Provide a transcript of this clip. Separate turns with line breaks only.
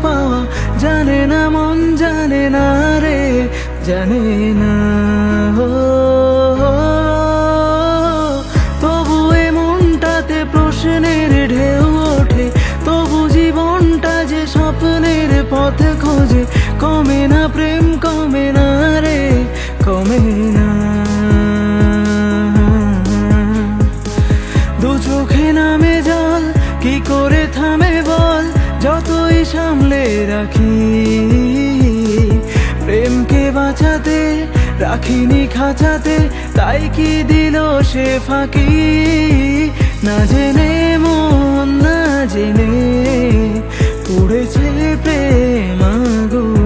পাওয়া জানে না মন, জানে না রে, জানে না। তবু এ মনটাতে প্রশ্নের ঢেউ ওঠে, তবু জীবনটা যে স্বপ্নের পথ খোঁজে। কমে না প্রেম, কমে না রে, কমে না। দু চোখে নামে জল, কি করে থামে বল, যতই সামলে রাখি। প্রেমকে বাঁচাতে রাখিনি খাঁচাতে, তাই কি দিল সে ফাঁকি। না জেনে মন, না জেনে পড়েছে প্রেম আগুন।